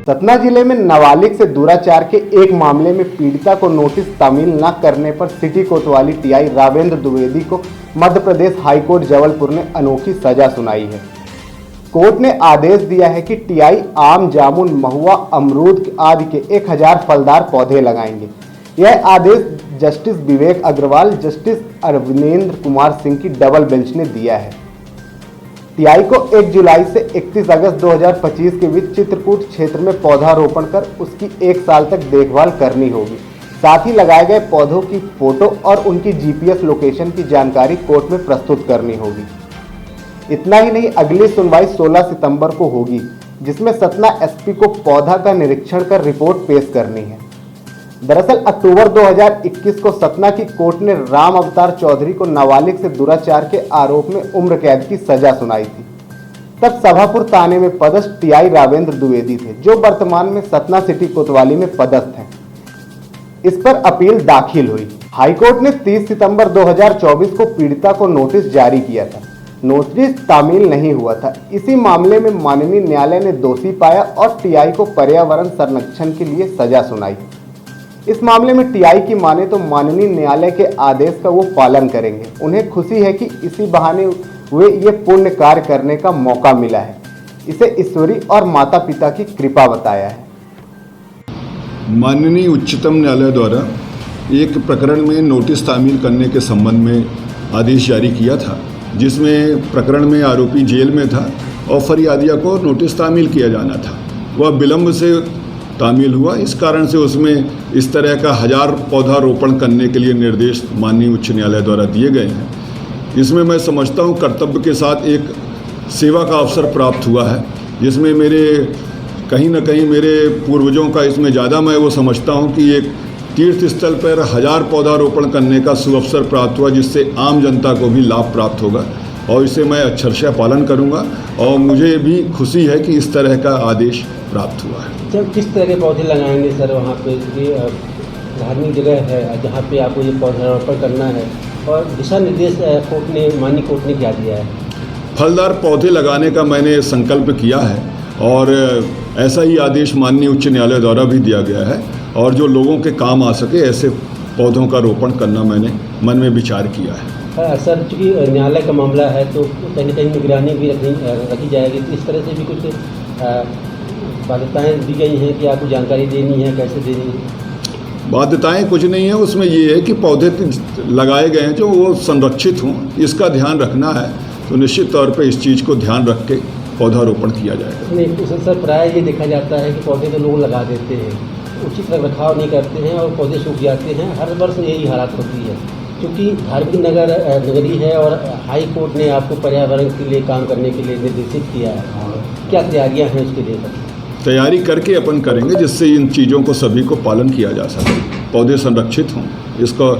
सतना जिले में नाबालिग से दुराचार के एक मामले में पीड़िता को नोटिस तामील न करने पर सिटी कोतवाली टीआई रावेंद्र द्विवेदी को मध्य प्रदेश हाईकोर्ट जबलपुर ने अनोखी सजा सुनाई है। कोर्ट ने आदेश दिया है कि टीआई आम, जामुन, महुआ, अमरूद आदि के 1000 फलदार पौधे लगाएंगे। यह आदेश जस्टिस विवेक अग्रवाल, जस्टिस अरविंदेंद्र कुमार सिंह की डबल बेंच ने दिया है। टीआई को 1 जुलाई से 31 अगस्त 2025 के बीच चित्रकूट क्षेत्र में पौधारोपण कर उसकी 1 साल तक देखभाल करनी होगी। साथ ही लगाए गए पौधों की फोटो और उनकी जीपीएस लोकेशन की जानकारी कोर्ट में प्रस्तुत करनी होगी। इतना ही नहीं, अगली सुनवाई 16 सितंबर को होगी, जिसमें सतना एसपी को पौधा का निरीक्षण कर रिपोर्ट पेश करनी है। दरअसल अक्टूबर 2021 को सतना की कोर्ट ने राम अवतार चौधरी को नाबालिग से दुराचार के आरोप में उम्र कैद की सजा सुनाई थी। तब सभापुर थाने में पदस्थ टीआई रावेंद्र द्विवेदी थे, जो वर्तमान में सतना सिटी कोतवाली में पदस्थ हैं। इस पर अपील दाखिल हुई। हाईकोर्ट ने 30 सितंबर 2024 को पीड़िता को नोटिस जारी किया था। नोटिस तामील नहीं हुआ था। इसी मामले में माननीय न्यायालय ने दोषी पाया और टीआई को पर्यावरण संरक्षण के लिए सजा सुनाई। इस मामले में टीआई की माने तो माननीय न्यायालय के आदेश का वो पालन करेंगे। उन्हें खुशी है कि इसी बहाने वे ये पुण्य कार्य करने का मौका मिला है। इसे ईश्वरी और माता पिता की कृपा बताया है। माननीय उच्चतम न्यायालय द्वारा एक प्रकरण में नोटिस तामील करने के संबंध में आदेश जारी किया था, जिसमें प्रकरण में आरोपी जेल में था और फरियादिया को नोटिस तामील किया जाना था। वह विलंब से तामील हुआ। इस कारण से उसमें इस तरह का 1000 पौधारोपण करने के लिए निर्देश माननीय उच्च न्यायालय द्वारा दिए गए हैं। इसमें मैं समझता हूँ कर्तव्य के साथ एक सेवा का अवसर प्राप्त हुआ है, जिसमें मेरे कहीं ना कहीं मेरे पूर्वजों का इसमें ज़्यादा मैं वो समझता हूँ कि एक तीर्थ स्थल पर 1000 पौधारोपण करने का सुअवसर प्राप्त हुआ, जिससे आम जनता को भी लाभ प्राप्त होगा और इसे मैं अक्षरशः पालन करूँगा। और मुझे भी खुशी है कि इस तरह का आदेश प्राप्त हुआ है। जब किस तरह के पौधे लगाएंगे सर वहाँ पे? ये धार्मिक जगह है जहाँ पे आपको ये पौधारोपण करना है, और दिशा निर्देश माननीय कोर्ट ने क्या दिया है? फलदार पौधे लगाने का मैंने संकल्प किया है और ऐसा ही आदेश माननीय उच्च न्यायालय द्वारा भी दिया गया है। और जो लोगों के काम आ सके ऐसे पौधों का रोपण करना मैंने मन में विचार किया है। सर, चूँकि न्यायालय का मामला है तो कहीं ना कहीं निगरानी भी रखी जाएगी, तो इस तरह से भी कुछ बाध्यताएँ दी गई हैं कि आपको जानकारी देनी है, कैसे देनी है? बाध्यताएँ कुछ नहीं है, उसमें ये है कि पौधे लगाए गए हैं जो वो संरक्षित हों, इसका ध्यान रखना है। तो निश्चित तौर पे इस चीज़ को ध्यान रख के पौधारोपण किया जाएगा। नहीं सर, प्राय ये देखा जाता है कि पौधे तो लोग लगा देते हैं, उचित रखरखाव नहीं करते हैं और पौधे सूख जाते हैं। हर वर्ष यही हालत होती है, क्योंकि धार्मिक नगरी है और हाई कोर्ट ने आपको पर्यावरण के लिए काम करने के लिए निर्देशित किया है। क्या तैयारियां हैं उसके लिए? तैयारी करके अपन करेंगे, जिससे इन चीज़ों को सभी को पालन किया जा सके, पौधे संरक्षित हों, इसको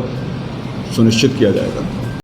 सुनिश्चित किया जाएगा।